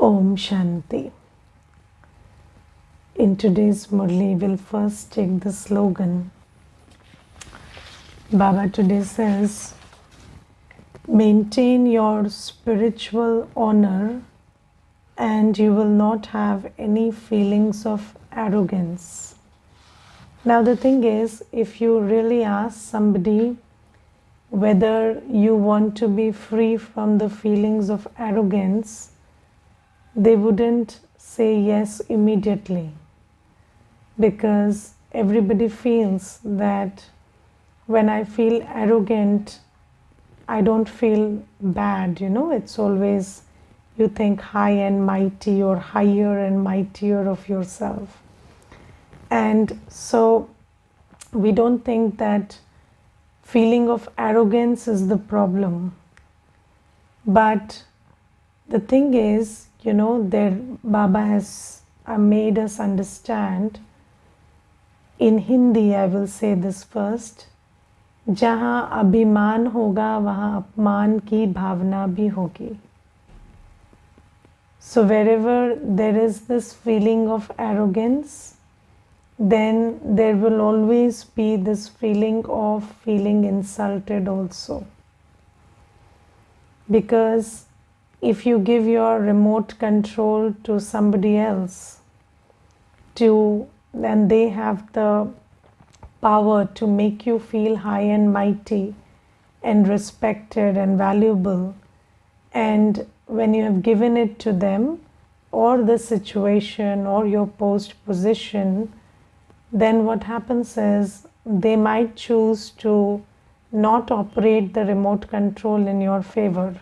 Om Shanti. In today's Murli, we'll first take the slogan. Baba today says, maintain your spiritual honor and you will not have any feelings of arrogance. Now the thing is, if you really ask somebody whether you want to be free from the feelings of arrogance, they wouldn't say yes immediately, because everybody feels that when I feel arrogant, I don't feel bad, it's always you think high and mighty or higher and mightier of yourself. And so we don't think that feeling of arrogance is the problem. But the thing is, there Baba has made us understand. In Hindi, I will say this first. जहाँ अभिमान होगा वहाँ अपमान की भावना भी होगी. So wherever there is this feeling of arrogance, then there will always be this feeling of feeling insulted also. Because if you give your remote control to somebody else, then they have the power to make you feel high and mighty and respected and valuable. And when you have given it to them, or the situation or your post position, then what happens is they might choose to not operate the remote control in your favor.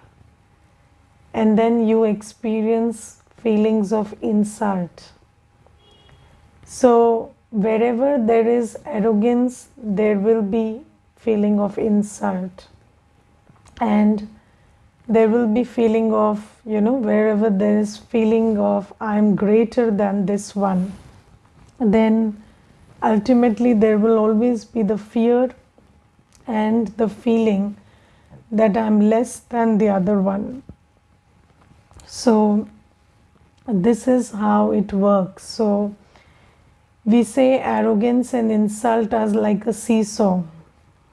And then you experience feelings of insult. So wherever there is arrogance, there will be feeling of insult. And there will be feeling of, wherever there is feeling of I'm greater than this one, then ultimately there will always be the fear and the feeling that I'm less than the other one. So this is how it works. So we say arrogance and insult as like a seesaw.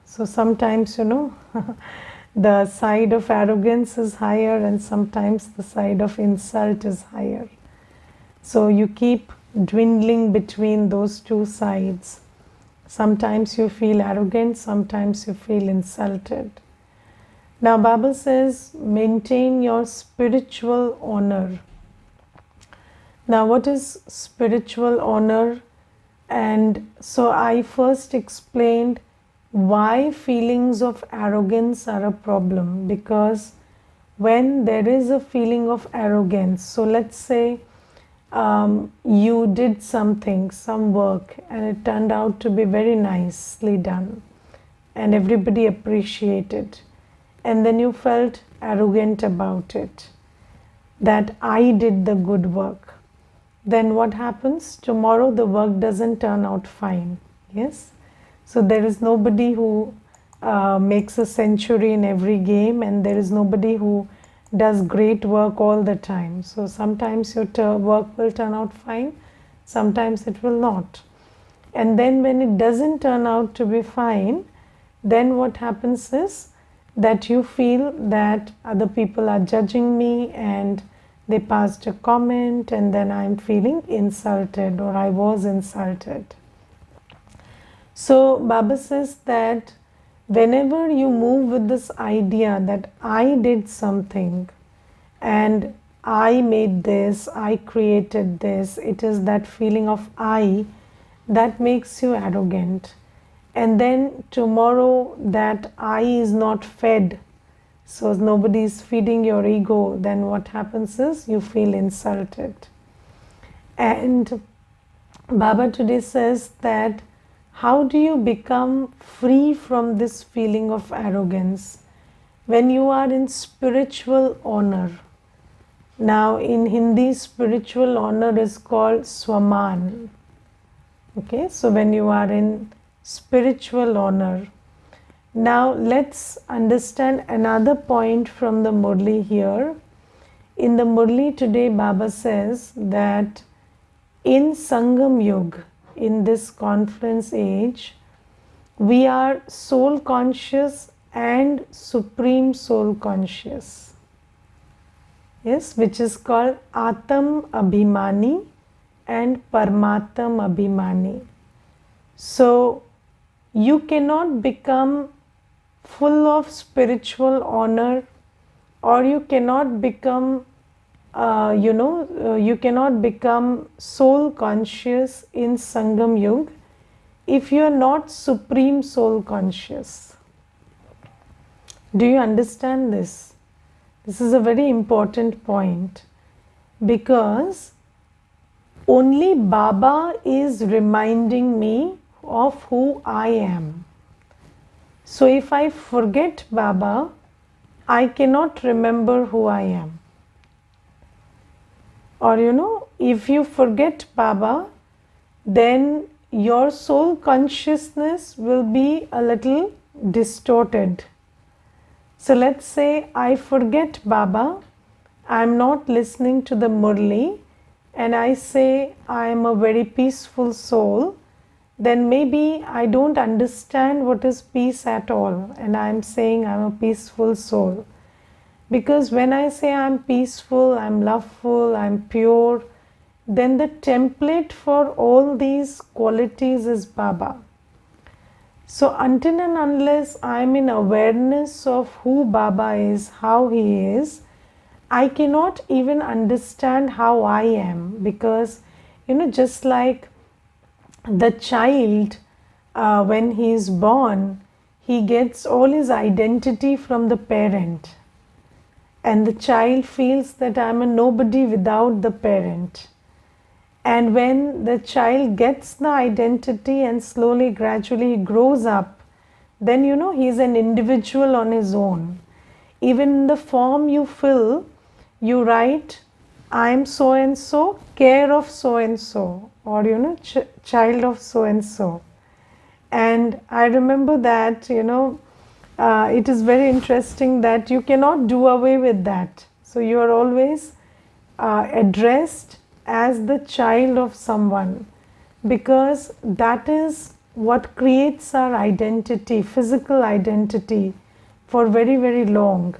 So sometimes, the side of arrogance is higher and sometimes the side of insult is higher. So you keep dwindling between those two sides. Sometimes you feel arrogant, sometimes you feel insulted. Now Baba says, maintain your spiritual honor. Now what is spiritual honor? And so I first explained why feelings of arrogance are a problem. Because when there is a feeling of arrogance, so let's say you did something, some work, and it turned out to be very nicely done and everybody appreciated, and then you felt arrogant about it, that I did the good work. Then what happens? Tomorrow the work doesn't turn out fine. Yes? So there is nobody who makes a century in every game, and there is nobody who does great work all the time. So sometimes your work will turn out fine, sometimes it will not. And then when it doesn't turn out to be fine, then what happens is that you feel that other people are judging me and they passed a comment, and then I'm feeling insulted, or I was insulted. So Baba says that whenever you move with this idea that I did something and I made this, I created this, it is that feeling of I that makes you arrogant. And then tomorrow that I is not fed, so nobody is feeding your ego, then what happens is you feel insulted. And Baba today says that how do you become free from this feeling of arrogance? When you are in spiritual honor. Now in Hindi, spiritual honor is called Swaman. Okay, so when you are in spiritual honor. Now let's understand another point from the Murli here. In the Murli today, Baba says that in Sangam Yug, in this confluence age, we are soul conscious and supreme soul conscious. Yes, which is called Atam Abhimani and Parmatam Abhimani. So you cannot become full of spiritual honor, or you cannot become you cannot become soul conscious in Sangam Yug if you are not supreme soul conscious. Do you understand this? This is a very important point, because only Baba is reminding me of who I am. So if I forget Baba, I cannot remember who I am. Or if you forget Baba, then your soul consciousness will be a little distorted. So let's say I forget Baba, I'm not listening to the Murli, and I say I am a very peaceful soul, then maybe I don't understand what is peace at all, and I'm saying I'm a peaceful soul. Because when I say I'm peaceful, I'm loveful, I'm pure, then the template for all these qualities is Baba. So until and unless I'm in awareness of who Baba is, how he is, I cannot even understand how I am. Because just like the child, when he is born, he gets all his identity from the parent, and the child feels that I'm a nobody without the parent. And when the child gets the identity and slowly, gradually grows up, then he's an individual on his own. Even in the form you fill, you write, I'm so and so, care of so and so, or child of so and so. And I remember that it is very interesting that you cannot do away with that. So you are always addressed as the child of someone, because that is what creates our identity, physical identity, for very, very long.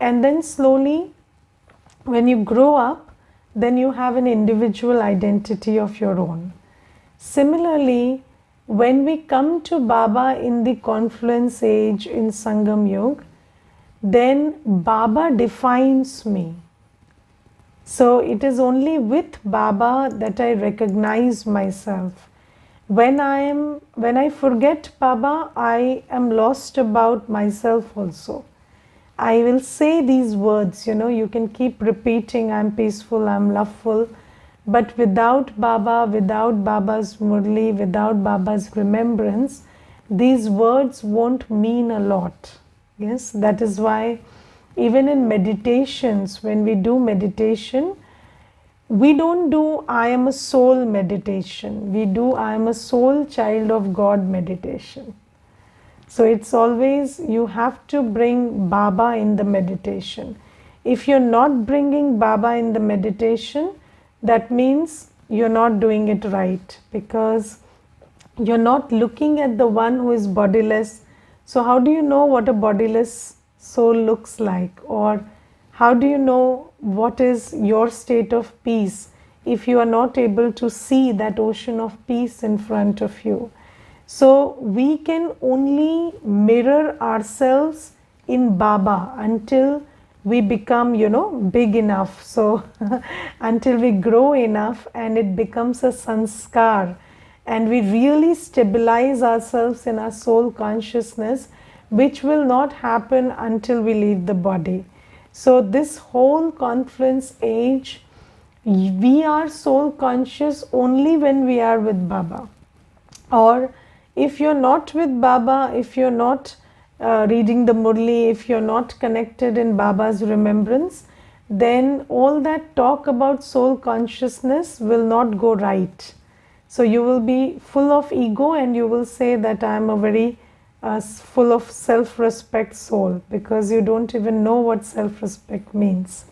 And then slowly, when you grow up, then you have an individual identity of your own. Similarly, when we come to Baba in the confluence age in Sangam Yug, then Baba defines me. So it is only with Baba that I recognize myself. When I forget Baba, I am lost about myself also. I will say these words, you can keep repeating, I'm peaceful, I'm loveful, but without Baba, without Baba's Murli, without Baba's remembrance, these words won't mean a lot. Yes, that is why even in meditations, when we do meditation, we don't do I am a soul meditation. We do I am a soul child of God meditation. So it's always, you have to bring Baba in the meditation. If you're not bringing Baba in the meditation, that means you're not doing it right, because you're not looking at the one who is bodiless. So how do you know what a bodiless soul looks like? Or how do you know what is your state of peace if you are not able to see that ocean of peace in front of you? So we can only mirror ourselves in Baba until we become, big enough. So until we grow enough and it becomes a sanskar, and we really stabilize ourselves in our soul consciousness, which will not happen until we leave the body. So this whole confluence age, we are soul conscious only when we are with Baba. Or if you're not with Baba, if you're not reading the Murli, if you're not connected in Baba's remembrance, then all that talk about soul consciousness will not go right. So you will be full of ego and you will say that I am a very full of self-respect soul, because you don't even know what self-respect means.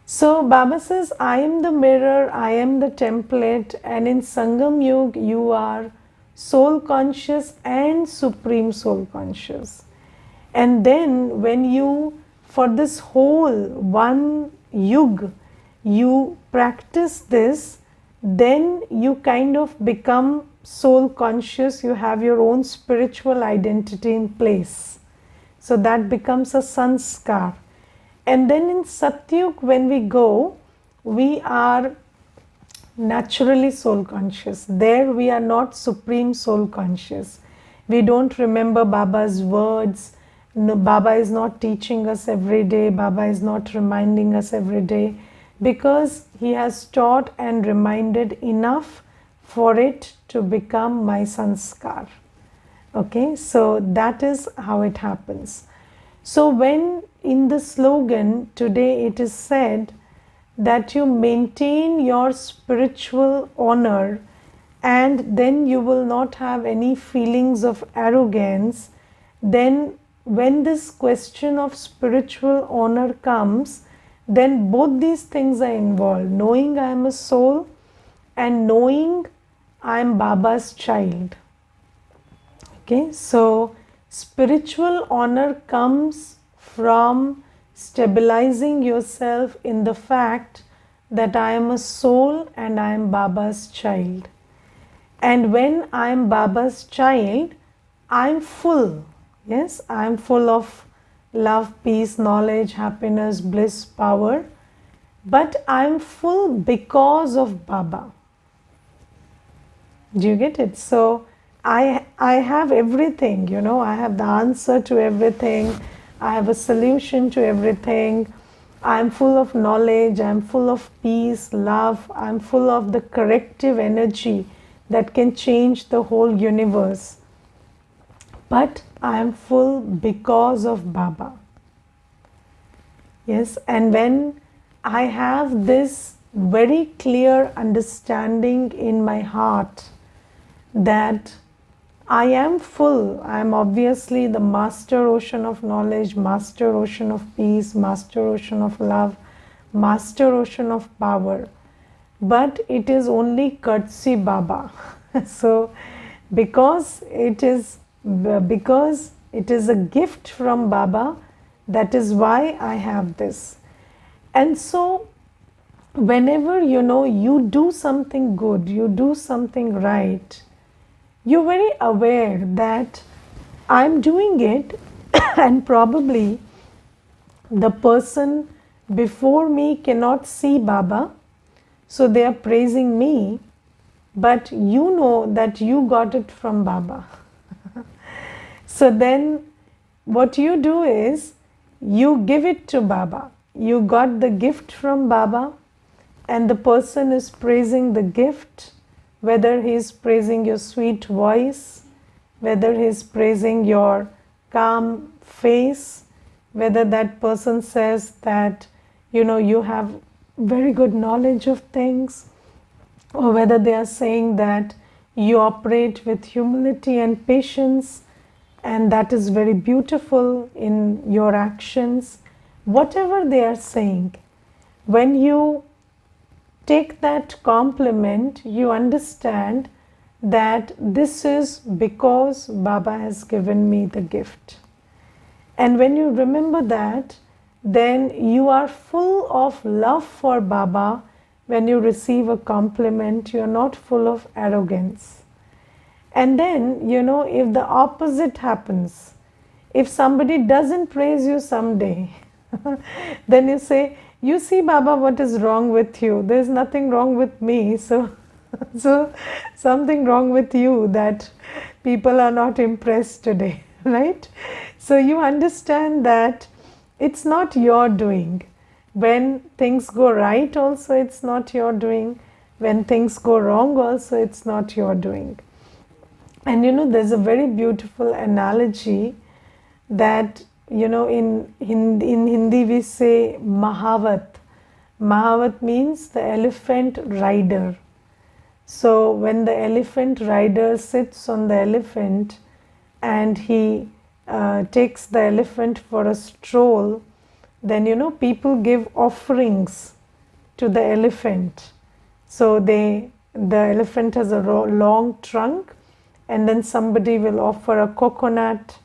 So Baba says, I am the mirror, I am the template, and in Sangam Yuga, you are soul conscious and supreme soul conscious. And then when you, for this whole one yug, you practice this, then you kind of become soul conscious, you have your own spiritual identity in place. So that becomes a sanskar. And then in Satyug, when we go, we are naturally soul conscious. There we are not supreme soul conscious. We don't remember Baba's words. No, Baba is not teaching us every day. Baba is not reminding us every day, because he has taught and reminded enough for it to become my sanskar. Okay, so that is how it happens. So when in the slogan today it is said that you maintain your spiritual honor, and then you will not have any feelings of arrogance, then when this question of spiritual honor comes, then both these things are involved: knowing I am a soul and knowing I am Baba's child. Okay, so spiritual honor comes from stabilizing yourself in the fact that I am a soul and I am Baba's child. And when I am Baba's child, I am full. Yes, I am full of love, peace, knowledge, happiness, bliss, power. But I am full because of Baba. Do you get it? So I have everything, you know, I have the answer to everything. I have a solution to everything. I am full of knowledge. I am full of peace, love. I am full of the corrective energy that can change the whole universe. But I am full because of Baba. Yes, and when I have this very clear understanding in my heart that I am full, I am obviously the master ocean of knowledge, master ocean of peace, master ocean of love, master ocean of power, but it is only courtesy Baba. So because it is a gift from Baba, that is why I have this. And so whenever you do something good, you do something right, you're very aware that I'm doing it and probably the person before me cannot see Baba, so they are praising me, but you know that you got it from Baba. So then what you do is you give it to Baba. You got the gift from Baba, and the person is praising the gift, whether he is praising your sweet voice, whether he is praising your calm face, whether that person says that you have very good knowledge of things, or whether they are saying that you operate with humility and patience, and that is very beautiful in your actions. Whatever they are saying, when you take that compliment, you understand that this is because Baba has given me the gift. And when you remember that, then you are full of love for Baba. When you receive a compliment, you are not full of arrogance. And then, if the opposite happens, if somebody doesn't praise you someday, then you say, you see, Baba, what is wrong with you? There is nothing wrong with me. So something wrong with you that people are not impressed today, right? So you understand that it's not your doing. When things go right also, it's not your doing. When things go wrong also, it's not your doing. And there's a very beautiful analogy that in Hindi we say Mahavat. Mahavat means the elephant rider. So when the elephant rider sits on the elephant and he takes the elephant for a stroll, then people give offerings to the elephant. So the elephant has a long trunk, and then somebody will offer a coconut,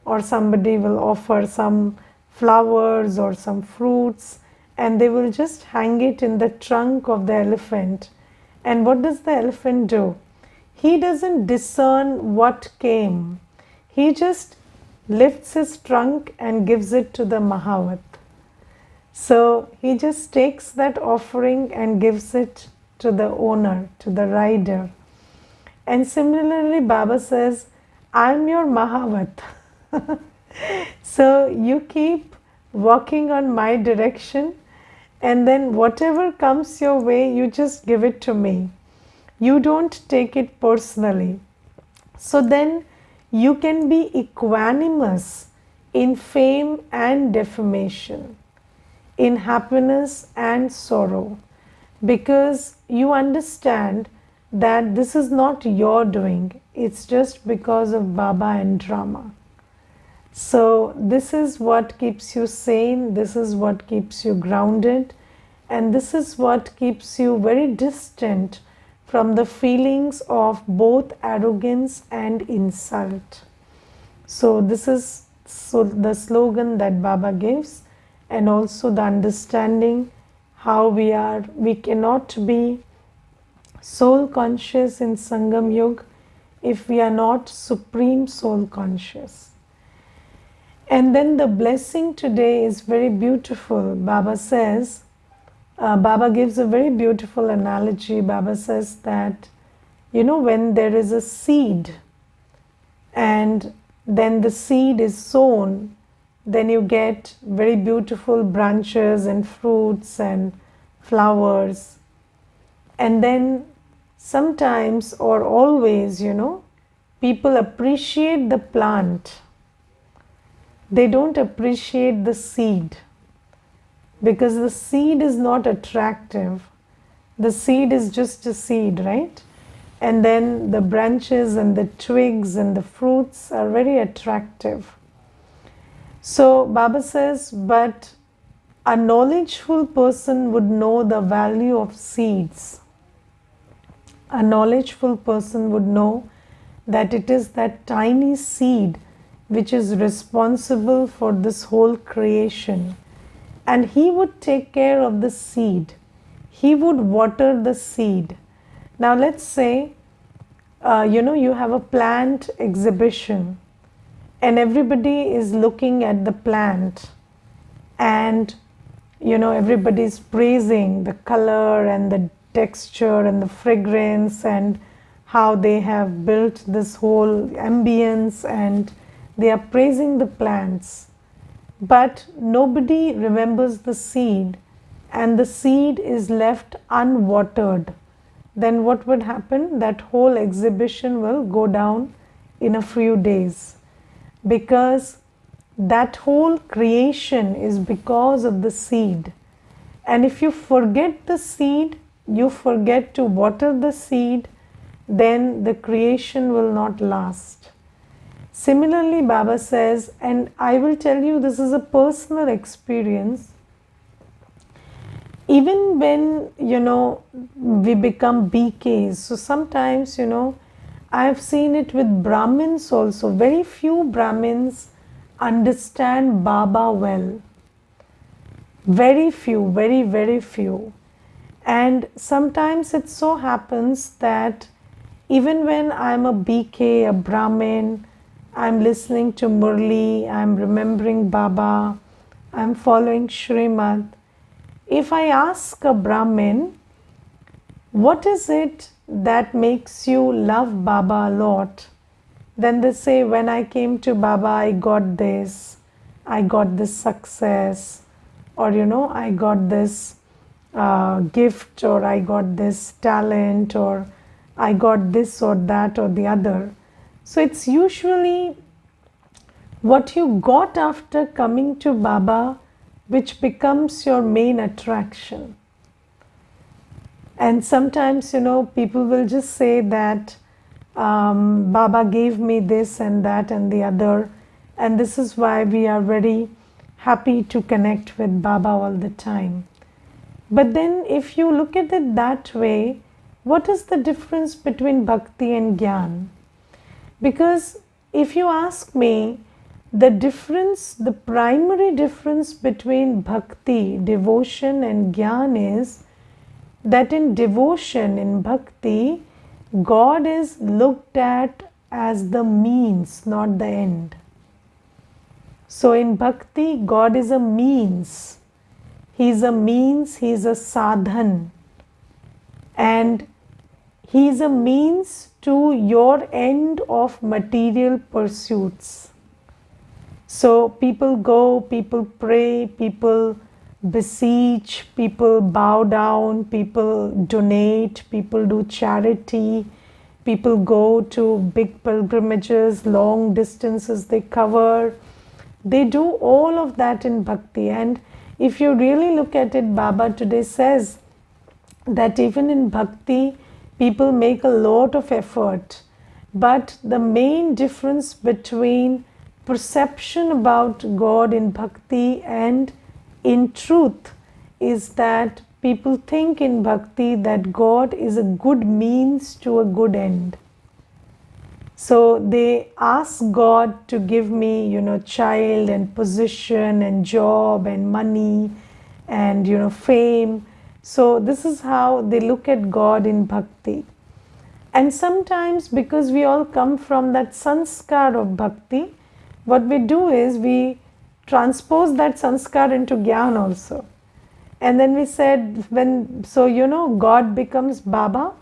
or somebody will offer some flowers or some fruits, and they will just hang it in the trunk of the elephant. And what does the elephant do? He doesn't discern what came. He just lifts his trunk and gives it to the Mahavat. So he just takes that offering and gives it to the owner, to the rider. And similarly, Baba says, I'm your Mahavat. So you keep walking on my direction, and then whatever comes your way, you just give it to me. You don't take it personally. So then you can be equanimous in fame and defamation, in happiness and sorrow, because you understand that this is not your doing, it's just because of Baba and drama. So this is what keeps you sane, this is what keeps you grounded, and this is what keeps you very distant from the feelings of both arrogance and insult. So this is the slogan that Baba gives, and also the understanding how we cannot be soul conscious in Sangam Yuga if we are not supreme soul conscious. And then the blessing today is very beautiful. Baba says, Baba gives a very beautiful analogy. Baba says that, when there is a seed and then the seed is sown, then you get very beautiful branches and fruits and flowers. And then sometimes or always, people appreciate the plant. They don't appreciate the seed, because the seed is not attractive. The seed is just a seed, right? And then the branches and the twigs and the fruits are very attractive. So Baba says, but a knowledgeful person would know the value of seeds. A knowledgeful person would know that it is that tiny seed which is responsible for this whole creation. And he would take care of the seed. He would water the seed. Now let's say, you have a plant exhibition, and everybody is looking at the plant, and everybody is praising the color and the texture and the fragrance and how they have built this whole ambience, and they are praising the plants. But nobody remembers the seed, and the seed is left unwatered. Then what would happen? That whole exhibition will go down in a few days, because that whole creation is because of the seed. And if you forget the seed, you forget to water the seed, then the creation will not last. Similarly, Baba says, and I will tell you, this is a personal experience. Even when, we become BKs, so sometimes, I have seen it with Brahmins also. Very few Brahmins understand Baba well. Very few, very, very few. And sometimes it so happens that even when I'm a BK, a Brahmin, I'm listening to Murli, I'm remembering Baba, I'm following Shrimad. If I ask a Brahmin, what is it that makes you love Baba a lot? Then they say, when I came to Baba, I got this success, or I got this gift, or I got this talent, or I got this or that or the other. So it's usually what you got after coming to Baba which becomes your main attraction. And sometimes, people will just say that Baba gave me this and that and the other, and this is why we are very happy to connect with Baba all the time. But then if you look at it that way, what is the difference between bhakti and gyan? Because if you ask me, the primary difference between bhakti, devotion, and gyan is that in devotion, in bhakti, God is looked at as the means, not the end. So in bhakti, God is a means. He is a means, He is a sadhan. And He is a means to your end of material pursuits. So people go, people pray, people beseech, people bow down, people donate, people do charity, people go to big pilgrimages, long distances they cover. They do all of that in bhakti. And if you really look at it, Baba today says that even in bhakti, people make a lot of effort. But the main difference between perception about God in bhakti and in truth is that people think in bhakti that God is a good means to a good end. So they ask God to give me, child and position and job and money and, fame. So this is how they look at God in bhakti. And sometimes, because we all come from that sanskar of bhakti, what we do is we transpose that sanskar into gyan also. And then we said, God becomes Baba,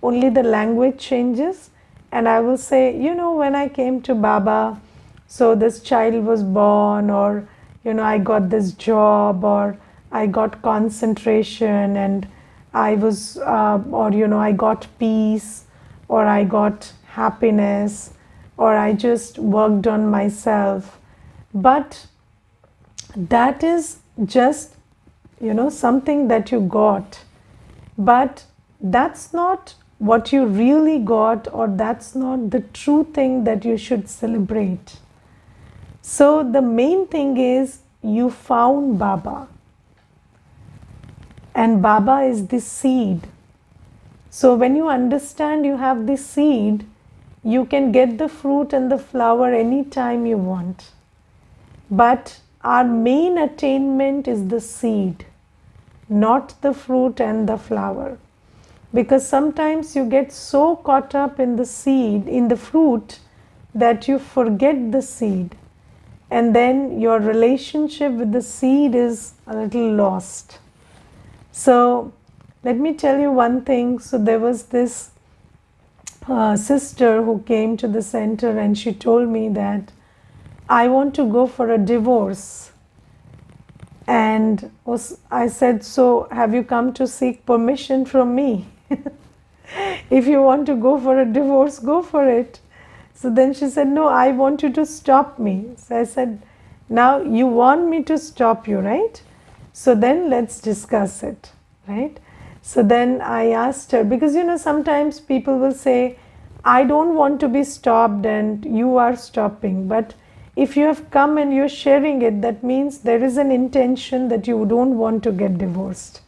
only the language changes. And I will say, when I came to Baba, so this child was born, or, I got this job, or I got concentration, and I was, I got peace, or I got happiness, or I just worked on myself. But that is just, something that you got. But that's not what you really got, or that's not the true thing that you should celebrate. So the main thing is you found Baba. And Baba is the seed. So when you understand you have the seed, you can get the fruit and the flower anytime you want. But our main attainment is the seed, not the fruit and the flower. Because sometimes you get so caught up in the seed, in the fruit, that you forget the seed. And then your relationship with the seed is a little lost. So let me tell you one thing. So there was this sister who came to the center, and she told me that I want to go for a divorce. And I said, so have you come to seek permission from me? If you want to go for a divorce, go for it. So then she said, no, I want you to stop me. So I said, now you want me to stop you, right? So then let's discuss it, right? So then I asked her, because sometimes people will say, I don't want to be stopped and you are stopping. But if you have come and you're sharing it, that means there is an intention that you don't want to get divorced.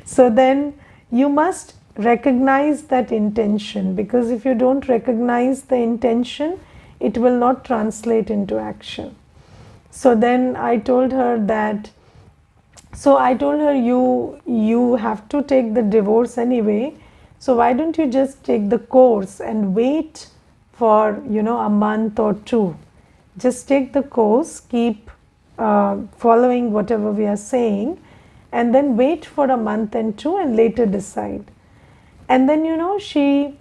So then you must recognize that intention, because if you don't recognize the intention, it will not translate into action. So then I told her that, you have to take the divorce anyway, so why don't you just take the course and wait for a month or two. Just take the course, keep following whatever we are saying, and then wait for a month and two and later decide. And then she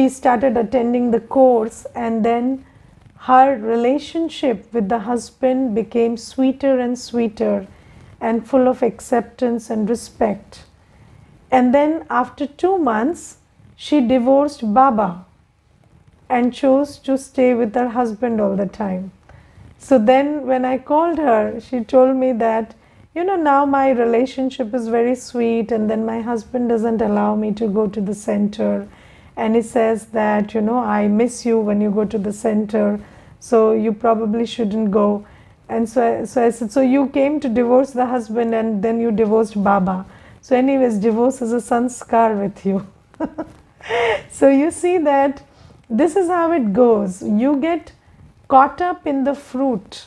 started attending the course, and then her relationship with the husband became sweeter and sweeter and full of acceptance and respect. And then after 2 months, she divorced Baba and chose to stay with her husband all the time. So then when I called her, she told me that, now my relationship is very sweet, and then my husband doesn't allow me to go to the center. And he says that, I miss you when you go to the center, so you probably shouldn't go. And so I said, so you came to divorce the husband and then you divorced Baba. So anyways, divorce is a sanskar with you. So you see that this is how it goes. You get caught up in the fruit.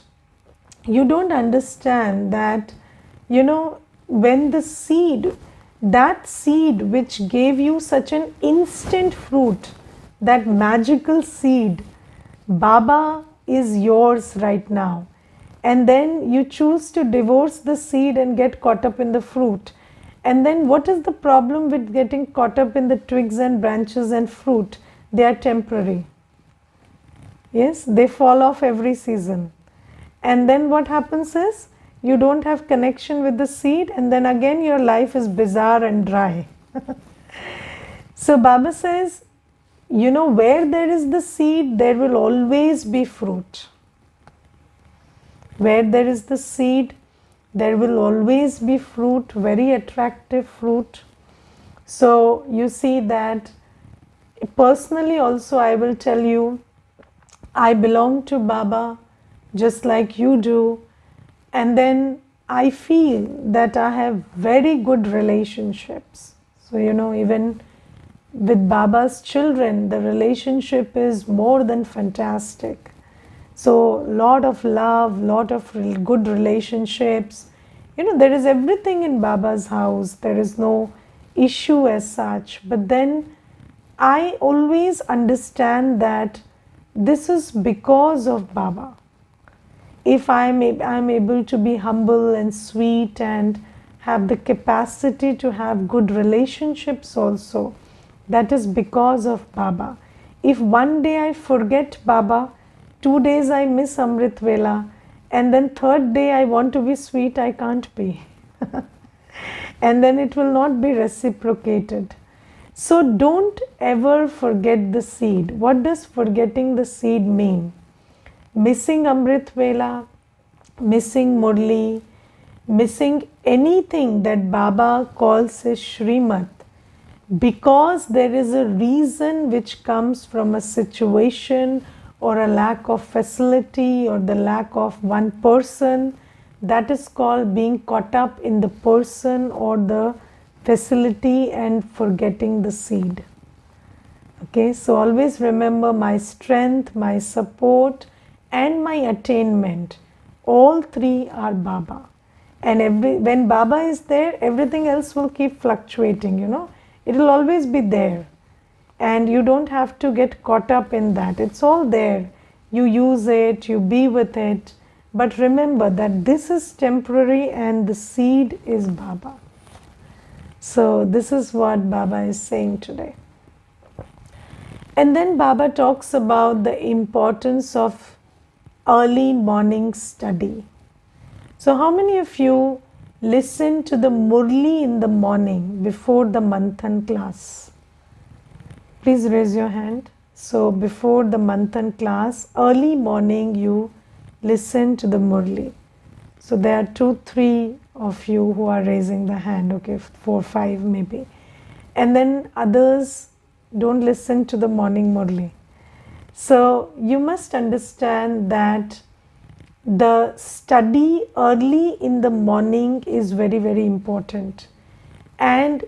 You don't understand that, when the seed, that seed which gave you such an instant fruit, that magical seed, Baba is yours right now. And then you choose to divorce the seed and get caught up in the fruit. And then what is the problem with getting caught up in the twigs and branches and fruit? They are temporary. Yes, they fall off every season. And then what happens is you don't have connection with the seed, and then again your life is bizarre and dry. So Baba says, where there is the seed, there will always be fruit. Where there is the seed, there will always be fruit, very attractive fruit. So you see that personally also I will tell you, I belong to Baba just like you do, and then I feel that I have very good relationships. So even with Baba's children, the relationship is more than fantastic. So lot of love, lot of good relationships. There is everything in Baba's house. There is no issue as such. But then I always understand that this is because of Baba. If I'm able to be humble and sweet and have the capacity to have good relationships also, that is because of Baba. If one day I forget Baba, 2 days I miss Amrit Vela, and then third day I want to be sweet, I can't be. And then it will not be reciprocated. So don't ever forget the seed. What does forgetting the seed mean? Missing Amrit Vela, missing Murli, missing anything that Baba calls his Shrimat, because there is a reason which comes from a situation or a lack of facility or the lack of one person, that is called being caught up in the person or the facility and forgetting the seed. Okay, so always remember my strength, my support, and my attainment. All three are Baba. And when Baba is there, everything else will keep fluctuating, It will always be there. And you don't have to get caught up in that. It's all there. You use it, you be with it. But remember that this is temporary and the seed is Baba. So this is what Baba is saying today. And then Baba talks about the importance of early morning study. So how many of you listen to the Murli in the morning before the Manthan class? Please raise your hand. So before the Manthan class, early morning you listen to the Murli. So there are 2, 3 of you who are raising the hand, okay, 4, 5 maybe. And then others don't listen to the morning Murli. So you must understand that the study early in the morning is very, very important. And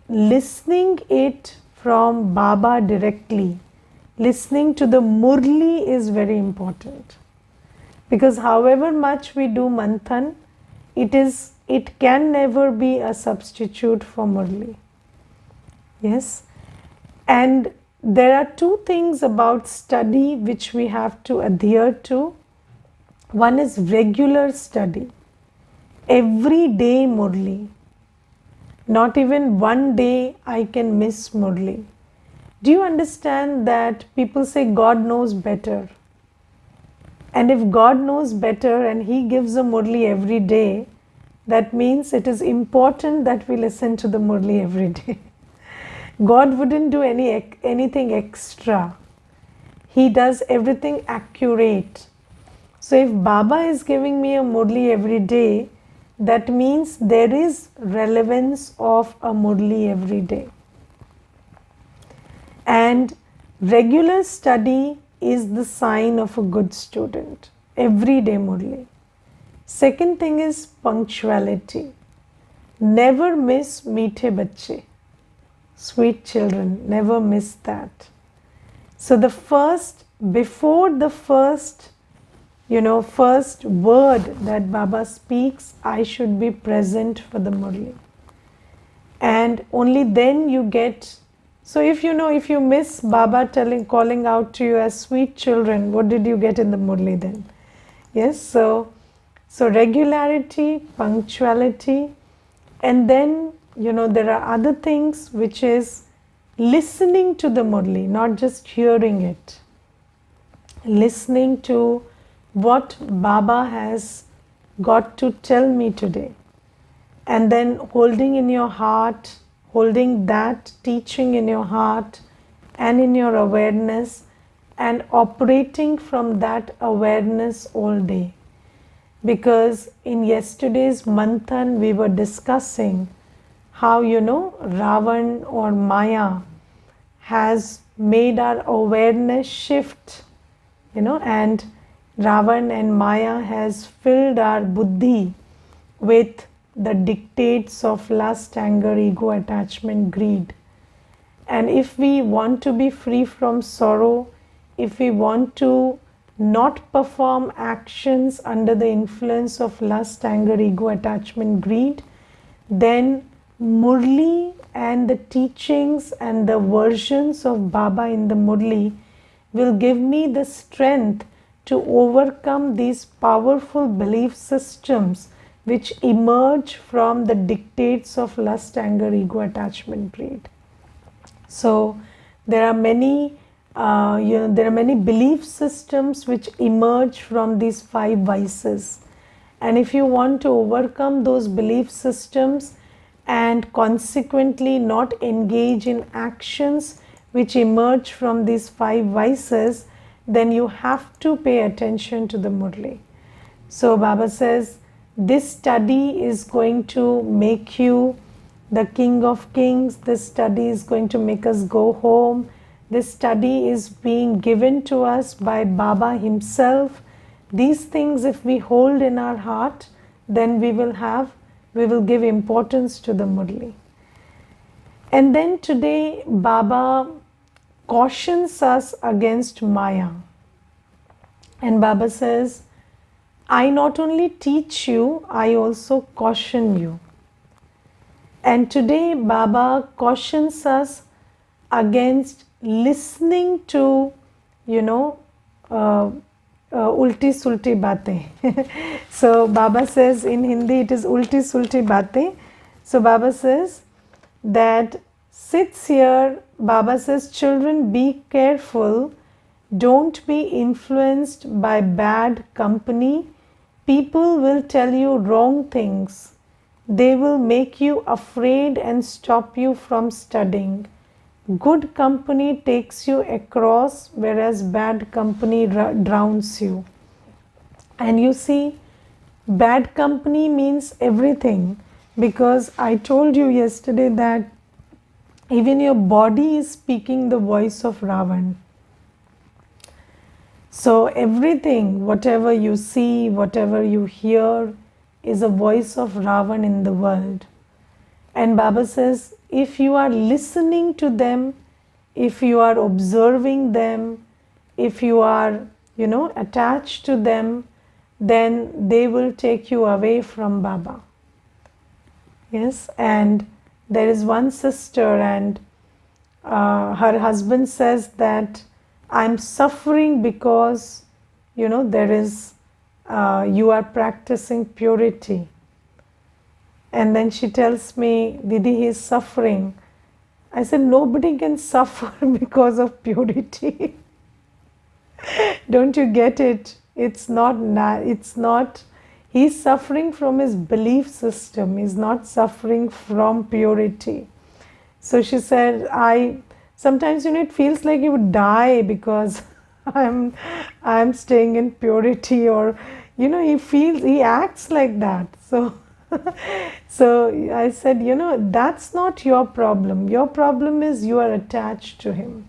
listening it from Baba directly, listening to the Murli is very important. Because however much we do Manthan, it can never be a substitute for Murli. Yes? And there are 2 things about study which we have to adhere to. One is regular study. Every day Murli. Not even one day I can miss Murli. Do you understand that people say God knows better? And if God knows better and He gives a Murli every day, that means it is important that we listen to the Murli every day. God wouldn't do anything extra. He does everything accurate. So if Baba is giving me a Murli every day, that means there is relevance of a Murli every day. And regular study is the sign of a good student. Everyday Murli. Second thing is punctuality. Never miss meethe bacche. Sweet children, never miss that. So before the first word that Baba speaks, I should be present for the Murli. And only then you get, so if you miss Baba calling out to you as sweet children, what did you get in the Murli then? Yes, so regularity, punctuality, and then there are other things, which is listening to the Murli, not just hearing it. Listening to what Baba has got to tell me today. And then holding in your heart, holding that teaching in your heart and in your awareness, and operating from that awareness all day. Because in yesterday's manthan we were discussing how Ravan or Maya has made our awareness shift, and Ravan and Maya has filled our buddhi with the dictates of lust, anger, ego, attachment, greed. And if we want to be free from sorrow, if we want to not perform actions under the influence of lust, anger, ego, attachment, greed, then Murli and the teachings and the versions of Baba in the Murli will give me the strength to overcome these powerful belief systems which emerge from the dictates of lust, anger, ego, attachment, greed. So there are many belief systems which emerge from these 5 vices. And if you want to overcome those belief systems and consequently not engage in actions which emerge from these 5 vices, then you have to pay attention to the Murli. So Baba says, this study is going to make you the King of Kings. This study is going to make us go home. This study is being given to us by Baba himself. These things, if we hold in our heart, then we will give importance to the Murli. And then today Baba cautions us against Maya. And Baba says, I not only teach you, I also caution you. And today Baba cautions us against listening to, ulti sulti baatein. So Baba says, in Hindi it is ulti sulti baatein. So Baba says that sits here, Baba says, children, be careful. Don't be influenced by bad company. People will tell you wrong things. They will make you afraid and stop you from studying. Good company takes you across, whereas bad company drowns you. And you see, bad company means everything, because I told you yesterday that even your body is speaking the voice of Ravan. So everything, whatever you see, whatever you hear, is a voice of Ravan in the world. And Baba says, if you are listening to them, if you are observing them, if you are, attached to them, then they will take you away from Baba. Yes, and there is one sister, and her husband says that I'm suffering because, there is, you are practicing purity. And then she tells me, Didi, he is suffering. I said, nobody can suffer because of purity. Don't you get it? It's not, he's suffering from his belief system. He's not suffering from purity. So she said, sometimes, it feels like you would die because I'm staying in purity, or, he acts like that. So I said, that's not your problem. Your problem is you are attached to him.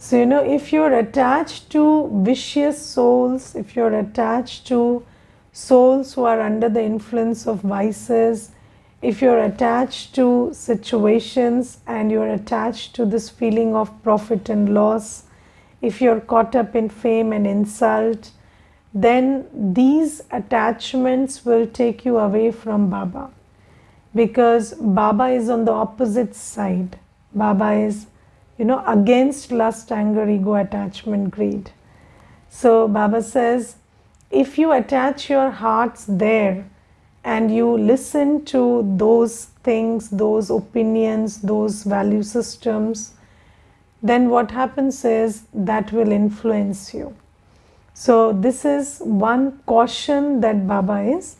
So, you know, if you're attached to vicious souls, if you're attached to souls who are under the influence of vices, if you're attached to situations and you're attached to this feeling of profit and loss, if you're caught up in fame and insult, then these attachments will take you away from Baba, because Baba is on the opposite side. Baba is, you know, against lust, anger, ego, attachment, greed. So Baba says, if you attach your hearts there and you listen to those things, those opinions, those value systems, then what happens is that will influence you. So this is one caution that Baba is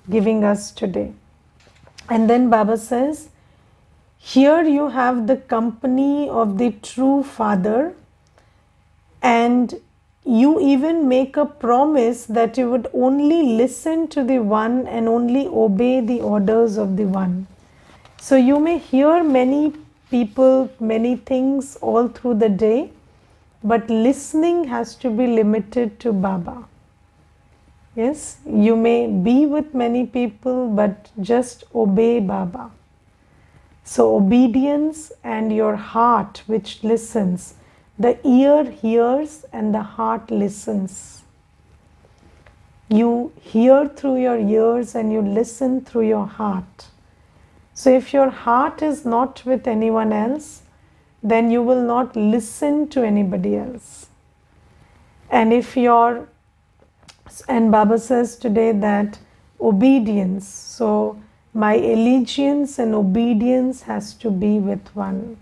giving us today. And then Baba says, here you have the company of the true Father, and you even make a promise that you would only listen to the One and only obey the orders of the One. So you may hear many people, many things all through the day, but listening has to be limited to Baba. Yes, you may be with many people, but just obey Baba. So obedience and your heart which listens. The ear hears and the heart listens. You hear through your ears and you listen through your heart. So if your heart is not with anyone else, then you will not listen to anybody else. And if your, and Baba says today that obedience, so my allegiance and obedience has to be with one.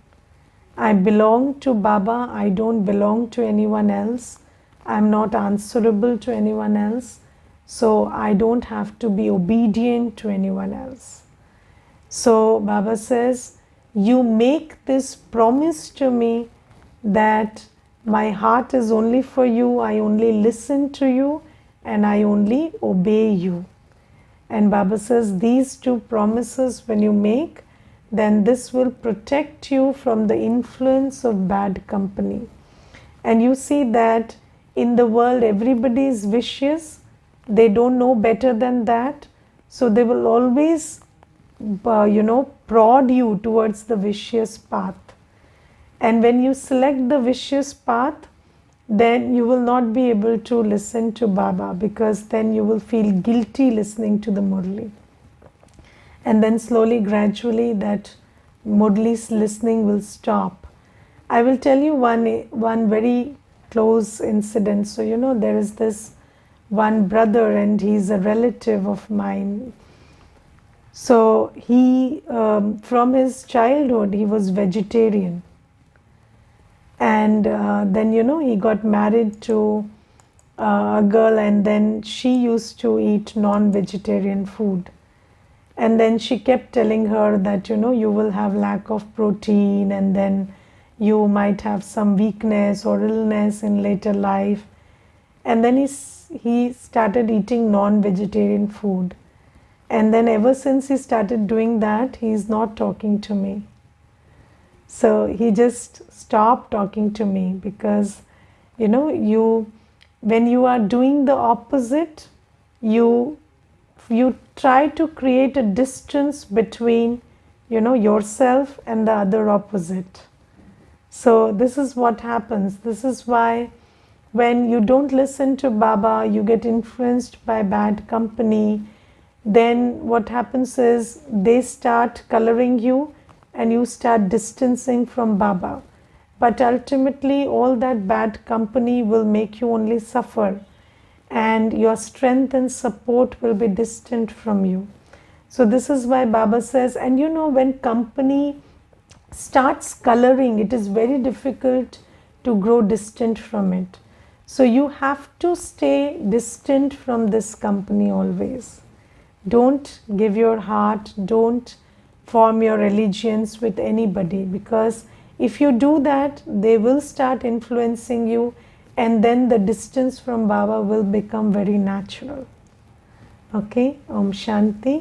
I belong to Baba, I don't belong to anyone else. I'm not answerable to anyone else. So I don't have to be obedient to anyone else. So Baba says, you make this promise to me that my heart is only for you, I only listen to you, and I only obey you. And Baba says, these two promises when you make, then this will protect you from the influence of bad company. And you see that in the world everybody is vicious, they don't know better than that, so they will always prod you towards the vicious path. And when you select the vicious path, then you will not be able to listen to Baba, because then you will feel guilty listening to the Murli. And then slowly, gradually, that Murli's listening will stop. I will tell you one very close incident. So, you know, there is this one brother and he's a relative of mine. So he, from his childhood, he was vegetarian. And then, you know, he got married to a girl, and then she used to eat non-vegetarian food. And then she kept telling her that, you know, you will have lack of protein, and then you might have some weakness or illness in later life. And then he started eating non-vegetarian food. And then ever since he started doing that, he's not talking to me. So he just stopped talking to me, because, you know, when you are doing the opposite, you try to create a distance between, you know, yourself and the other opposite. So this is what happens. This is why when you don't listen to Baba, you get influenced by bad company. Then what happens is they start coloring you and you start distancing from Baba. But ultimately all that bad company will make you only suffer, and your strength and support will be distant from you. So this is why Baba says, and you know, when company starts coloring, it is very difficult to grow distant from it. So you have to stay distant from this company always. Don't give your heart, don't form your allegiance with anybody, because if you do that, they will start influencing you, and then the distance from Baba will become very natural. Okay, Om Shanti.